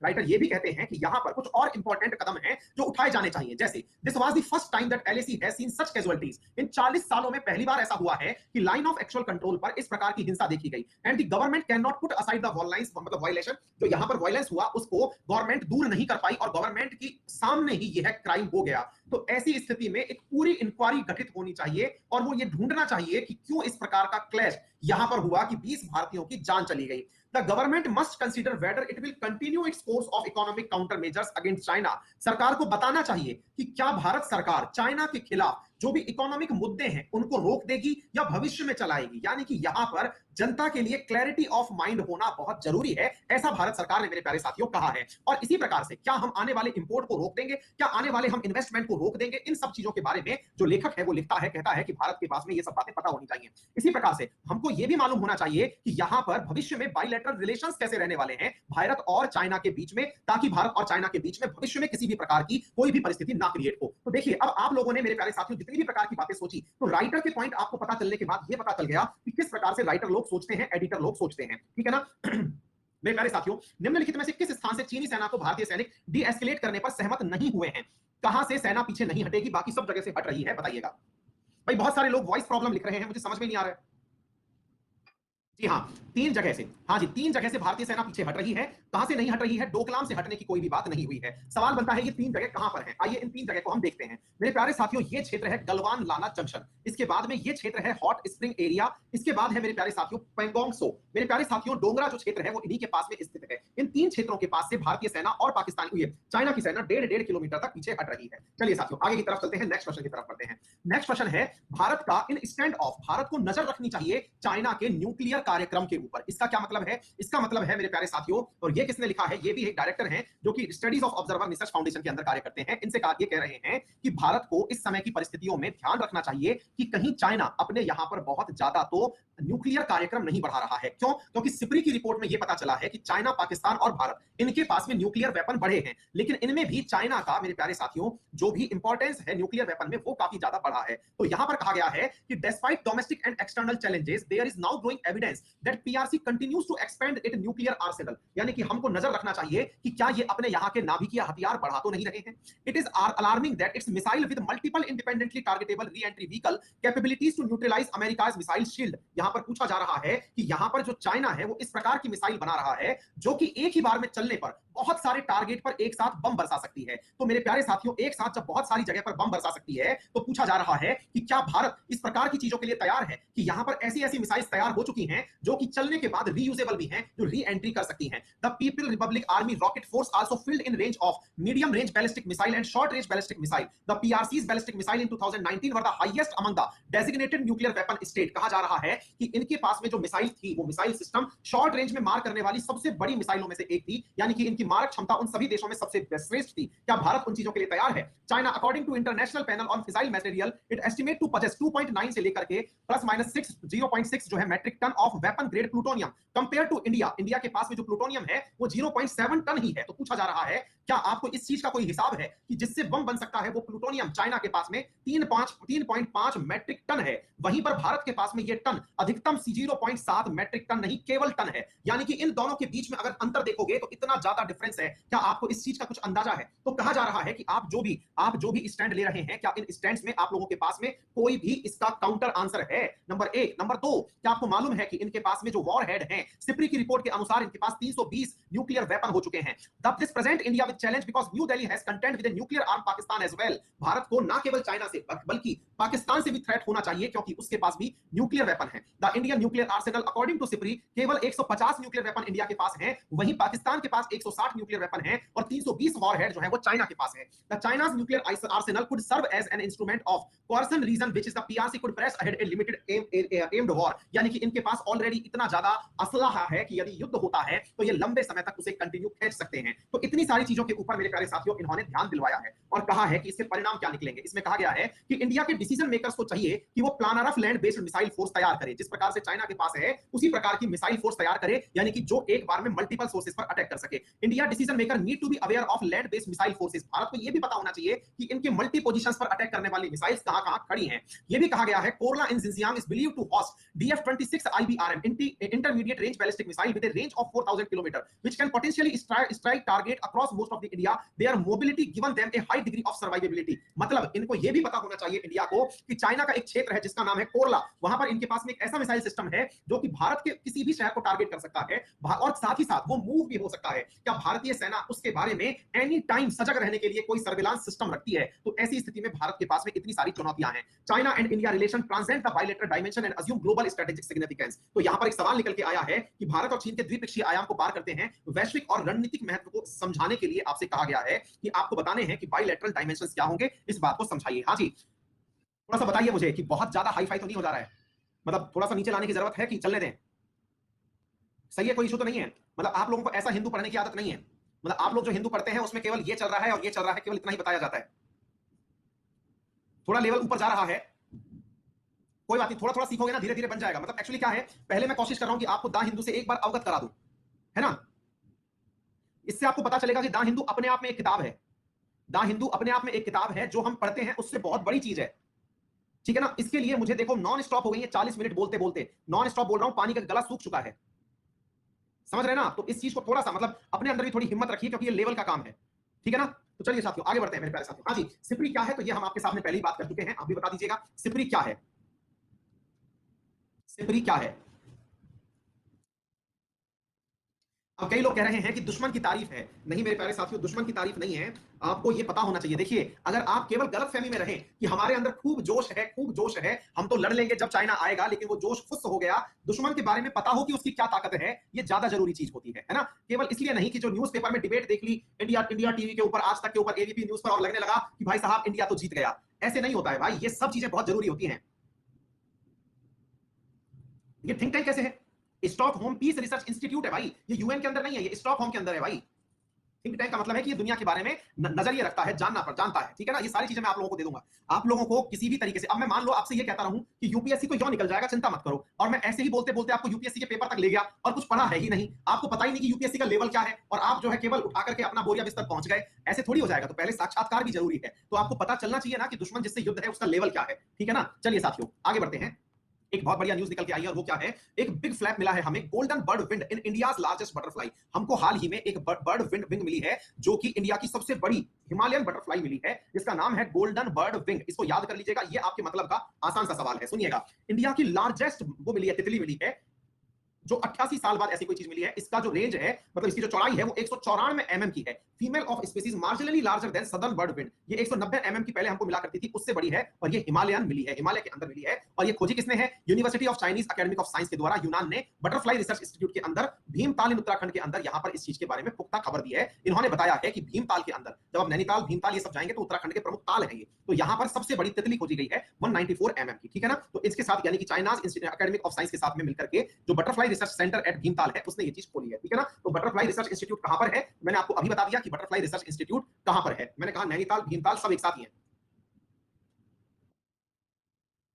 Writer ये भी कहते हैं कि यहां पर कुछ और इंपॉर्टेंट कदम हैं जो उठाए जाने चाहिए, जैसे this was the first time that LAC has seen such casualties. इन 40 सालों में पहली बार ऐसा हुआ है कि लाइन ऑफ एक्चुअल कंट्रोल पर इस प्रकार की हिंसा देखी गई। And the government can not put aside the violence, मतलब वायलेशन, जो यहां पर वायलेंस हुआ उसको गवर्नमेंट दूर नहीं कर पाई और गवर्नमेंट की सामने ही यह क्राइम हो गया। तो ऐसी स्थिति में एक पूरी इंक्वायरी गठित होनी चाहिए और वो ये ढूंढना चाहिए कि क्यों इस प्रकार का क्लैश यहां पर हुआ कि 20 भारतीयों की जान चली गई। The government must consider whether it will continue its course of economic counter measures against China. सरकार को बताना चाहिए कि क्या भारत सरकार चाइना के खिलाफ जो भी इकोनॉमिक मुद्दे हैं उनको रोक देगी या भविष्य में चलाएगी। यानी कि यहां पर जनता के लिए क्लैरिटी ऑफ माइंड होना बहुत जरूरी है, ऐसा भारत सरकार ने मेरे प्यारे साथियों कहा है। और इसी प्रकार से क्या हम आने वाले इंपोर्ट को रोक देंगे, क्या आने वाले हम इन्वेस्टमेंट को रोक देंगे, इन सब चीजों के बारे में जो लेखक है वो लिखता है, कहता है कि भारत के पास में ये सब बातें पता होनी चाहिए। इसी प्रकार से हमको ये भी मालूम होना चाहिए कि यहां पर भविष्य में बायलैटरल रिलेशंस कैसे रहने वाले हैं भारत और चाइना के बीच में, ताकि भारत और चाइना के बीच में भविष्य में किसी भी प्रकार की कोई भी परिस्थिति ना क्रिएट हो। तो देखिए, अब आप लोगों ने मेरे प्यारे साथियों जितनी भी प्रकार की बातें सोची, तो राइटर के पॉइंट आपको पता चलने के बाद ये पता चल गया कि किस प्रकार से राइटर लोग सोचते हैं, एडिटर लोग सोचते हैं, ठीक है ना। मेरे प्यारे साथियों, निम्नलिखित में से किस स्थान से चीनी सेना को भारतीय सैनिक डी एस्केलेट करने पर सहमत नहीं हुए हैं? कहां से सेना पीछे नहीं हटेगी, बाकी सब जगह से हट रही है, बताइएगा। भाई बहुत सारे लोग वॉइस प्रॉब्लम लिख रहे हैं, मुझे समझ में नहीं आ रहा है। जी हाँ, 3 जगह से। हाँ जी, 3 जगह से भारतीय सेना पीछे हट रही है। कहां से नहीं हट रही है? डोकलाम से हटने की कोई भी बात नहीं हुई है। सवाल बनता है ये 3 जगह कहां पर हैं? आइए इन 3 जगह को हम देखते हैं। मेरे प्यारे साथियों, ये क्षेत्र है गलवान लाना जंक्शन। इसके बाद में ये क्षेत्र है हॉट स्प्रिंग एरिया। इसके बाद है मेरे प्यारे साथियों पेंगोंग सो। मेरे प्यारे साथियों, डोगरा जो क्षेत्र है वो इन्हीं के पास में स्थित है। इन 3 क्षेत्रों के पास से भारतीय सेना और पाकिस्तानी चाइना की सेना 1.5 किलोमीटर तक पीछे हट रही है। चलिए साथियों, आगे की तरफ चलते हैं, नेक्स्ट क्वेश्चन की तरफ बढ़ते हैं। नेक्स्ट क्वेश्चन है भारत का इन स्टैंड ऑफ। भारत को नजर रखनी चाहिए चाइना के न्यूक्लियर कार्यक्रम के ऊपर। इसका क्या मतलब है? इसका मतलब है मेरे प्यारे साथियों, और ये किसने लिखा है? ये भी एक डायरेक्टर हैं जो कि studies of observer research foundation के अंदर कार्य करते हैं। इनसे ये कह रहे हैं कि भारत को इस समय की परिस्थितियों में ध्यान रखना चाहिए कि कहीं चाइना अपने यहां पर बहुत ज्यादा तो न्यूक्लियर कार्यक्रम नहीं बढ़ा रहा है। क्यों? क्योंकि सिप्री की रिपोर्ट में यह पता चला है कि चाइना, पाकिस्तान और भारत, इनके पास में न्यूक्लियर वेपन बढ़े हैं, लेकिन इनमें भी चाइना का मेरे प्यारे साथियों जो भी इंपॉर्टेंस है न्यूक्लियर वेपन में वो काफी ज्यादा बढ़ा है। तो यहां पर कहा गया है कि despite domestic and external challenges there is now growing evidence that PRC continues to expand it nuclear arsenal. यानी कि हमको नजर रखना चाहिए कि क्या ये अपने यहां के नाभिकीय हथियार बढ़ा तो नहीं रहे हैं। It is alarming that its missile with multiple independently targetable re entry vehicle capabilities to neutralize America's missile shield. यहां पर पूछा जा रहा है कि यहां पर जो चाइना है वो इस प्रकार की मिसाइल बना रहा है जो कि एक ही बार में चलने पर बहुत सारे टारगेट पर एक साथ बम बरसा सकती है। तो मेरे प्यारे साथियों, एक साथ जब बहुत सारी जगह पर बम बरसा सकती है तो पूछा जा रहा है कि क्या भारत इस प्रकार की चीजों के लिए तैयार है कि यहां पर ऐसी ऐसी मिसाइल्स तैयार हो चुकी हैं जो कि चलने के बाद रीयूजेबल भी हैं, जो री एंट्री कर सकती हैं। The People Republic Army Rocket Force also field in range of medium range ballistic missile and short range ballistic missile. The PRC's ballistic missile in 2019 were the highest among the designated nuclear weapon state. कहा जा रहा है कि इनके पास में जो missile थी वो मिसाइल सिस्टम शॉर्ट रेंज में मार करने वाली सबसे बड़ी मिसाइलों में से एक थी, यानी कि इनकी मारक क्षमता उन सभी देशों में सबसे श्रेष्ठ थी। क्या भारत उन चीजों के लिए तैयार है? China according to International Panel on Fissile Material it estimate to possess 2.9 से लेकर के प्लस माइनस 6 0.6 जो है metric ton of weapon grade plutonium compare to India. India के पास में जो प्लूटोनियम है वो 0.7 टन ही है। तो पूछा जा रहा है क्या आपको इस चीज का कोई हिसाब है कि जिससे बम बन सकता है वो प्लूटोनियम चाइना के पास में 3.5 मेट्रिक टन है, वहीं पर भारत के पास में ये टन अधिकतम 0.7 मेट्रिक टन नहीं केवल टन है। यानी कि इन दोनों के बीच में अगर अंतर देखोगे तो इतना ज्यादा डिफरेंस है। क्या आपको इस चीज का कुछ अंदाजा है? तो कहा जा रहा है कि आप जो भी स्टैंड ले रहे हैं, क्या इन स्टैंड्स में आप लोगों के पास में कोई भी इसका काउंटर आंसर है? नंबर 1। नंबर 2, क्या आपको मालूम है कि इनके पास में जो वॉर हेड है, सिप्री की रिपोर्ट के अनुसार इनके पास 320 न्यूक्लियर वेपन हो चुके हैं। This present India with challenge because new Delhi has content with nuclear arm Pakistan as well. भारत को ना केवल चाइना से बल्कि पाकिस्तान से भी थ्रेट होना चाहिए क्योंकि उसके पास भी न्यूक्लियर वेपन है। The Indian nuclear arsenal according to SIPRI केवल 150 न्यूक्लियर वेपन इंडिया के पास है, वहीं पाकिस्तान के पास 160 न्यूक्लियर वेपन है और 320 वॉर हेड जो है वो चाइना के पास है। The China's nuclear arsenal could serve as an instrument of coercion region which is the PRC could press ahead a limited aimed war. यानी कि इनके पास ऑलरेडी इतना ज्यादा असलहा है कि यदि युद्ध होता है तो ये लंबे समय तक उसे कंटिन्यू खींच सकते हैं। तो इतनी सारी चीजों के ऊपर मेरे प्यारे साथियों इन्होंने ध्यान दिलवाया है। और कहा है कि इससे परिणाम क्या निकलेंगे। इसमें कहा गया है कि इंडिया के डिसीजन मेकर्स को चाहिए कि वो planner of land based missile force तैयार करे, जिस प्रकार से चाइना के पास है उसी प्रकार की मिसाइल फोर्स तैयार करे, यानी कि जो एक बार में मल्टीपल सोर्सेज पर अटैक कर सके। India decision maker need to be aware of land based missile forces. भारत को यह भी पता होना चाहिए कि इनके मल्टी पोजीशंस पर अटैक करने वाली मिसाइल्स कहां-कहां खड़ी हैं। यह भी कहा गया है Korla in Xinjiang is believed to host DF-26 IBRM intermediate range ballistic missile with a range of 4000 km which can potentially strike target across most of the India. Their mobility given them a high degree of survivability. मतलब इनको यह भी पता होना चाहिए India को कि China का एक क्षेत्र है जिसका नाम है कोरला, वहां पर इनके पास में एक ऐसा मिसाइल सिस्टम है जो कि भारत के किसी भी शहर को टारगेट कर सकता है और साथ ही साथ वो मूव भी हो सकता है। क्या भारतीय सेना उसके बारे में एनी टाइम सजग रहने के लिए कोई सर्विलांस सिस्टम रखती है? तो ऐसी स्थिति में भारत के पास में इतनी सारी चुनौतियां हैं। China and India relation transcend the bilateral dimension and assume global strategic significance. तो यहां पर एक सवाल निकल के आया है कि भारत और चीन के द्विपक्षीय आयाम को पार करते हैं, वैश्विक और रणनीतिक महत्व को समझाने के लिए आपसे कहा गया है कि आपको बताने हैं कि बायलैटरल डायमेंशंस क्या होंगे, इस बात को समझाइए। हाँ जी, थोड़ा सा बताइए मुझे कि बहुत ज्यादा हाई फाई तो नहीं हो जा रहा है? मतलब थोड़ा सा नीचे लाने की जरूरत है कि चलने दें? सही है, कोई इशू तो नहीं है? मतलब आप लोगों को ऐसा हिंदू पढ़ने की आदत नहीं है? मतलब आप लोग जो हिंदू पढ़ते हैं उसमें केवल ये चल रहा है और ये चल रहा है, केवल इतना ही बताया जाता है। थोड़ा लेवल ऊपर जा रहा है, कोई बात नहीं, थोड़ा थोड़ा सीखोगे ना, धीरे धीरे बन जाएगा। मतलब एक्चुअली क्या है, पहले मैं कोशिश कर रहा हूं कि आपको दा हिंदू से एक बार अवगत करा दूं, है ना? इससे आपको पता चलेगा कि दा हिंदू अपने आप में एक किताब है। दा हिंदू अपने आप में एक किताब है, जो हम पढ़ते हैं उससे बहुत बड़ी चीज है, ठीक है ना? इसके लिए मुझे देखो नॉन स्टॉप हो गई है 40 मिनट बोलते बोलते, नॉन स्टॉप बोल रहा हूं, पानी का गला सूख चुका है, समझ रहे हैं ना? तो इस चीज को थोड़ा सा मतलब अपने अंदर भी थोड़ी हिम्मत रखिए, क्योंकि ये लेवल का काम है, ठीक है ना? तो चलिए साथियों आगे बढ़ते हैं मेरे प्यारे साथियों। हाँ जी, सिपरी क्या है तो ये हम आपके सामने पहले ही बात कर चुके हैं, आप भी बता दीजिएगा सिपरी क्या है। सिपरी क्या है? अब कई लोग कह रहे हैं कि दुश्मन की तारीफ है। नहीं मेरे प्यारे साथियों, दुश्मन की तारीफ नहीं है, आपको यह पता होना चाहिए। देखिए, अगर आप केवल गलतफहमी में रहें कि हमारे अंदर खूब जोश है, खूब जोश है, हम तो लड़ लेंगे जब चाइना आएगा, लेकिन वो जोश फुस हो गया, दुश्मन के बारे में पता हो कि उसकी क्या ताकत है, ये ज्यादा जरूरी चीज होती है ना? केवल इसलिए नहीं कि जो न्यूज़पेपर में डिबेट देख ली, इंडिया इंडिया टीवी के ऊपर, आज तक के ऊपर, एबीपी न्यूज पर, और लगने लगा कि भाई साहब इंडिया तो जीत गया। ऐसे नहीं होता है भाई, ये सब चीजें बहुत जरूरी होती हैं। ये थिंक टैंक कैसे है? स्टॉकहोम पीस रिसर्च इंस्टीट्यूट है भाई, ये यूएन के अंदर नहीं है, ये स्टॉकहोम के अंदर है भाई। थिंक टैंक का मतलब है कि ये दुनिया के बारे में नजरिए रखता है, जानता है, ठीक है ना? ये सारी चीजें मैं आप लोगों को दे दूंगा, आप लोगों को किसी भी तरीके से। अब मैं मान लो आपसे ये कहता रहूं कि यूपीएससी तो क्यों निकल जाएगा, चिंता मत करो, और मैं ऐसे ही बोलते बोलते आपको यूपीएससी के पेपर तक ले गया और कुछ पढ़ा है ही नहीं, आपको पता ही नहीं कि यूपीएससी का लेवल क्या है, और आप जो है केवल उठा करके अपना बोरिया बिस्तर पहुंच गए, ऐसे थोड़ी हो जाएगा। तो पहले साक्षात्कार भी जरूरी है, तो आपको पता चलना चाहिए ना कि दुश्मन जिससे युद्ध है उसका लेवल क्या है, ठीक है ना? चलिए साथियों आगे बढ़ते हैं। एक बहुत बढ़िया न्यूज निकल के आई है, और वो क्या है, एक बिग फ्लैप मिला है हमें, golden bird wind in India's largest butterfly. हमको हाल ही में एक बर्ड विंग मिली है जो कि इंडिया की सबसे बड़ी हिमालयन बटरफ्लाई मिली है, जिसका नाम है गोल्डन बर्ड विंग। इसको याद कर लीजिएगा, ये आपके मतलब का आसान सा सवाल है, सुनिएगा। इंडिया की लार्जेस्ट वो मिली है, तितली मिली है, जो 88 साल बाद ऐसी कोई चीज मिली है। इसका जो रेंज है, मतलब इसकी जो चौड़ाई है, वो 194 mm की है। Female of species marginally larger than southern bird wind. ये 190 mm की पहले हमको मिला करती थी, उससे बड़ी है, और ये हिमालयन मिली है, हिमालय के अंदर मिली है। और ये खोजी किसने है? University of Chinese academic of science के द्वारा, यूनान ने बटरफ्लाई रिसर्च इंस्टीट्यूट के अंदर भीमताल उत्तराखंड के अंदर यहाँ पर इस चीज के बारे में पुख्ता खबर दी है। इन्होंने बताया है कि भीमताल के अंदर, जब आप नैनीताल भीमताल ये सब जाएंगे तो उत्तराखंड के प्रमुख ताल है ये, तो यहाँ पर सबसे बड़ी तितली खोजी गई है 194 mm की, ठीक है ना? तो इसके साथ यानी कि चाइनाज एकेडमिक ऑफ साइंस के साथ में मिलकर के जो butterfly research centre at Bhimtal है, उसने ये चीज खोली है, ठीक है ना? तो बटरफ्लाई रिसर्च इंस्टीट्यूट कहां पर है? मैंने आपको अभी बता दिया कि बटरफ्लाई रिसर्च इंस्टीट्यूट कहां पर है। मैंने कहा नैनीताल भीमताल सब एक साथ ही है।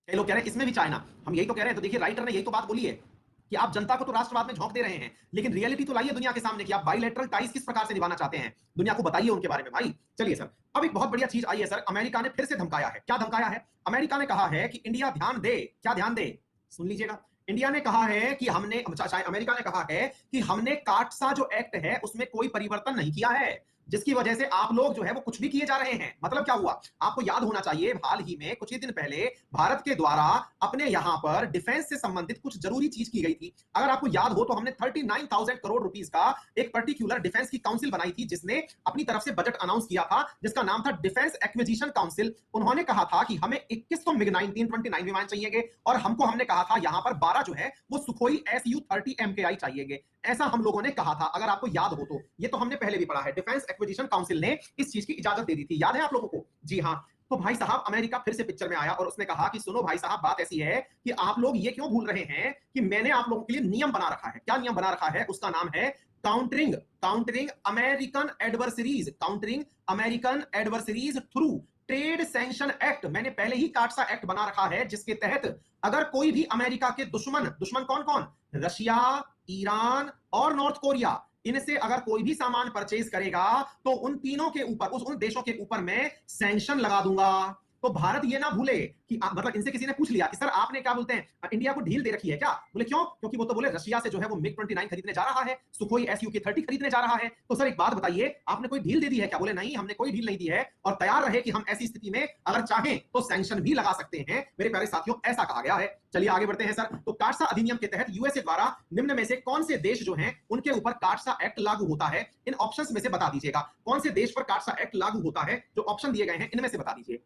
कई लोग कह रहे हैं इसमें भी चाइना, हम यही तो कह रहे हैं। तो देखिए, राइटर ने यही तो बात बोली है कि आप जनता को तो राष्ट्रवाद में झोंक दे रहे हैं, लेकिन रियलिटी तो लाइए दुनिया के सामने कि आप बायलैटरल टाइज किस प्रकार से निभाना चाहते हैं, दुनिया को बताइए उनके बारे में भाई। चलिए सर, अब एक बहुत बढ़िया चीज आई है सर, अमेरिका ने फिर से धमकाया है। क्या धमकाया है? अमेरिका ने कहा है कि इंडिया ध्यान दे, क्या ध्यान दे, सुन लीजिएगा। इंडिया ने कहा है कि हमने, अमेरिका ने कहा है कि हमने काटसा जो एक्ट है उसमें कोई परिवर्तन नहीं किया है, जिसकी वजह से आप लोग जो है वो कुछ भी किए जा रहे हैं। मतलब क्या हुआ, आपको याद होना चाहिए, हाल ही में कुछ ही दिन पहले भारत के द्वारा अपने यहां पर डिफेंस से संबंधित कुछ जरूरी चीज की गई थी। अगर आपको याद हो तो हमने 39,000 करोड़ रुपीस का एक पर्टिकुलर डिफेंस की काउंसिल बनाई थी, जिसने अपनी तरफ से बजट अनाउंस किया था, जिसका नाम था डिफेंस एक्विजिशन काउंसिल। उन्होंने कहा था कि हमें 21 तो मिग 1929 विमान चाहिए, और हमने कहा था यहां पर 12 जो है वो सुखोई SU-30 MKI चाहिए, ऐसा हम लोगों ने कहा था, अगर आपको याद हो तो। ये तो हमने पहले भी पढ़ा है, डिफेंस एक्विजिशन काउंसिल ने इस चीज की इजाजत दे दी थी, याद है आप लोगों को? जी हाँ। तो भाई साहब अमेरिका फिर से पिक्चर में आया और उसने कहा कि सुनो भाई साहब, बात ऐसी है कि आप लोग ये क्यों भूल रहे हैं कि मैंने आप लोगों के लिए नियम बना रखा है। क्या नियम बना रखा है? उसका नाम है countering countering American adversaries, countering American adversaries through trade sanction act. मैंने पहले ही काटसा एक्ट बना रखा है जिसके तहत अगर कोई भी अमेरिका के दुश्मन, दुश्मन कौन कौन, रशिया, ईरान और नॉर्थ कोरिया, इनसे अगर कोई भी सामान परचेज करेगा तो उन तीनों के ऊपर, उन देशों के ऊपर मैं सैंक्शन लगा दूंगा। तो भारत ये ना भूले कि मतलब इनसे किसी ने पूछ लिया कि सर आपने क्या बोलते हैं इंडिया को ढील दे रखी है क्या? बोले क्यों? क्योंकि वो तो बोले रशिया से जो है वो मिग 29 खरीदने जा रहा है, सुखोई SU-30 खरीदने जा रहा है। तो सर एक बात बताइए, आपने कोई ढील दे दी है क्या? बोले नहीं, हमने कोई ढील नहीं दी है और तैयार रहे कि हम ऐसी स्थिति में अगर चाहें तो सैंक्शन भी लगा सकते हैं। मेरे प्यारे साथियों, ऐसा कहा गया है। चलिए आगे बढ़ते हैं सर। तो काटसा अधिनियम के तहत यूएसए द्वारा निम्न में से कौन से देश जो हैं उनके ऊपर काटसा एक्ट लागू होता है? इन ऑप्शंस में से बता दीजिएगा कौन से देश पर काटसा एक्ट लागू होता है। जो ऑप्शन दिए गए हैं इनमें से बता दीजिए।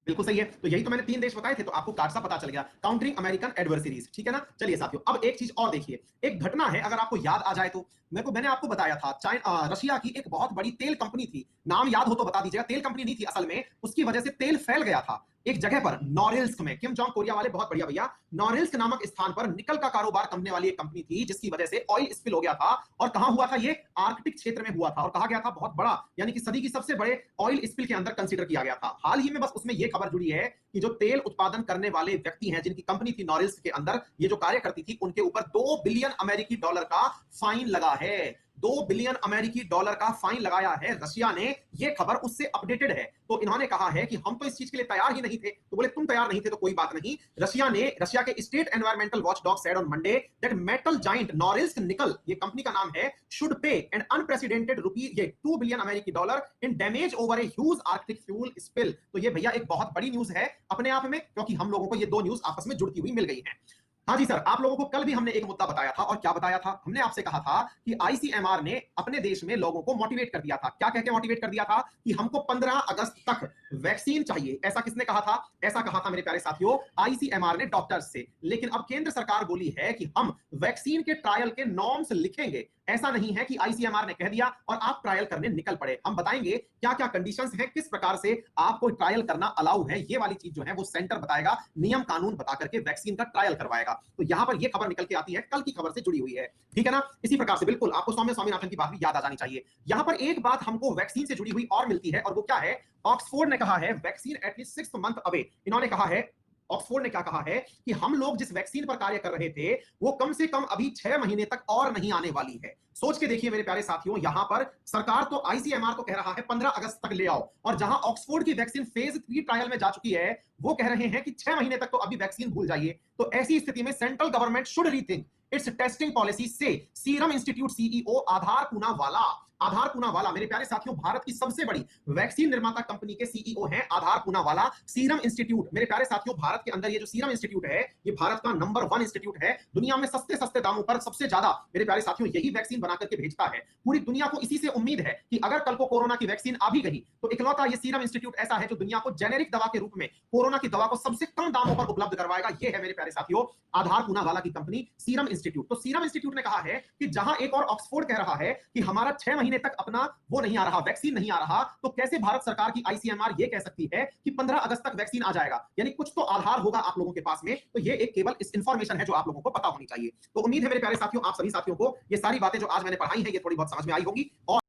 बिल्कुल सही है। तो यही तो मैंने 3 देश बताए थे, तो आपको काटसा पता चल गया, काउंटरिंग अमेरिकन एडवर्सरीज, ठीक है ना? चलिए साथियों, अब एक चीज और देखिए, एक घटना है अगर आपको याद आ जाए तो। मैंने आपको बताया था रशिया की एक बहुत बड़ी तेल कंपनी थी, नाम याद हो तो बता दीजिएगा। तेल कंपनी नहीं थी असल में, उसकी वजह से तेल फैल गया था एक जगह पर, नॉरिल्स्क में। किम जोंग कोरिया वाले बहुत बढ़िया भैया, नॉरिल्स्क नामक स्थान पर निकल का कारोबार करने वाली एक कंपनी थी जिसकी वजह से ऑयल स्पिल हो गया था। और कहां हुआ था ये? आर्कटिक क्षेत्र में हुआ था और कहा गया था बहुत बड़ा, यानी कि सदी की सबसे बड़े ऑयल स्पिल के अंदर कंसीडर किया गया था। हाल ही में बस उसमें यह खबर जुड़ी है कि जो तेल उत्पादन करने वाले व्यक्ति हैं, जिनकी कंपनी थी नॉरिल्स्क के अंदर ये जो कार्य करती थी, उनके ऊपर 2 बिलियन अमेरिकी डॉलर का फाइन लगा है। 2 बिलियन अमेरिकी डॉलर का फाइन लगाया है रशिया ने। यह खबर उससे अपडेटेड है। तो इन्होंने कहा है कि हम तो इस चीज के लिए तैयार ही नहीं थे। तो बोले तुम तैयार नहीं थे तो कोई बात नहीं। रशिया के state environmental watchdog said on Monday that metal giant Norilsk Nickel, ये कंपनी का नाम है, शुड पे एन अनप्रेसिडेंटेड रुपी ये 2 बिलियन अमेरिकी dollar in damage over a huge Arctic fuel spill. तो ये भैया एक बहुत बड़ी न्यूज है अपने आप में, क्योंकि हम लोगों को ये 2 न्यूज आपस में जुड़ती हुई मिल गई है। हाँ जी सर, आप लोगों को कल भी हमने एक मुद्दा बताया था। और क्या बताया था? हमने आपसे कहा था कि आईसीएमआर ने अपने देश में लोगों को मोटिवेट कर दिया था। क्या कह के मोटिवेट कर दिया था? कि हमको 15 अगस्त तक वैक्सीन चाहिए। ऐसा किसने कहा था? ऐसा कहा था मेरे प्यारे साथियों आईसीएमआर ने डॉक्टर्स से। लेकिन अब केंद्र सरकार बोली है कि हम वैक्सीन के ट्रायल के नॉर्म्स लिखेंगे। ऐसा नहीं है कि आईसीएमआर ने कह दिया और आप ट्रायल करने निकल पड़े। हम बताएंगे क्या क्या कंडीशंस हैं, किस प्रकार से आपको ट्रायल करना अलाउ है। ये वाली चीज जो है वो सेंटर बताएगा, नियम कानून बता करके वैक्सीन का ट्रायल करवाएगा। तो यहां पर ये खबर निकल के आती है, कल की खबर से जुड़ी हुई है, ठीक है ना? इसी प्रकार से बिल्कुल आपको सौम्य स्वामीनाथन की बात भी याद आ जानी चाहिए। यहां पर एक बात हमको वैक्सीन से जुड़ी हुई और मिलती है, और वो क्या है? ऑक्सफोर्ड ने कहा है वैक्सीन एटलीस्ट 6 मंथ अवे। इन्होंने कहा है, ऑक्सफोर्ड ने क्या कहा है कि हम लोग जिस वैक्सीन पर कार्य कर रहे थे वो कम से कम अभी 6 महीने तक और नहीं आने वाली है। सोच के देखिए मेरे प्यारे साथियों, यहां पर सरकार तो आईसीएमआर को कह रहा है 15 अगस्त तक ले आओ, और जहां ऑक्सफोर्ड की वैक्सीन फेज 3 ट्रायल में जा चुकी है वो कह रहे हैं कि 6 महीने तक तो अभी वैक्सीन भूल जाइए। तो ऐसी स्थिति में central government should rethink it's testing policy से सीरम इंस्टीट्यूट सीईओ आधार पूनावाला। आधार पूनावाला मेरे प्यारे साथियों भारत की सबसे बड़ी वैक्सीन निर्माता कंपनी के सीईओ हैं आधार पूनावाला। सीरम इंस्टीट्यूट मेरे प्यारे साथियों, भारत के अंदर ये जो सीरम इंस्टीट्यूट है ये भारत का नंबर 1 इंस्टीट्यूट है। दुनिया में सस्ते सस्ते दामों पर सबसे ज्यादा मेरे प्यारे साथियों यही वैक्सीन बना करके भेजता है। पूरी दुनिया को इसी से उम्मीद है कि अगर कल को कोरोना की वैक्सीन आ भी गई तो इकलौता ये सीरम इंस्टीट्यूट ऐसा है जो दुनिया को जेनेरिक दवा के रूप में कोरोना की दवा को सबसे कम दामों पर उपलब्ध करवाएगा। ये है मेरे प्यारे साथियों आधार पूनावाला की कंपनी सीरम इंस्टीट्यूट। तो सीरम इंस्टीट्यूट ने कहा है कि जहां एक और ऑक्सफोर्ड कह रहा है कि हमारा 6 महीने तक अपना वो नहीं आ रहा, वैक्सीन नहीं आ रहा, तो कैसे भारत सरकार की आईसीएमआर ये कह सकती है कि 15 अगस्त तक वैक्सीन आ जाएगा? यानी कुछ तो आधार होगा आप लोगों के पास में। तो ये एक केवल इस इंफॉर्मेशन है जो आप लोगों को पता होनी चाहिए। तो उम्मीद है मेरे प्यारे साथियों आप सभी साथियों को ये सारी बातें जो आज मैंने पढ़ाई हैं ये थोड़ी बहुत समझ में आई होगी। और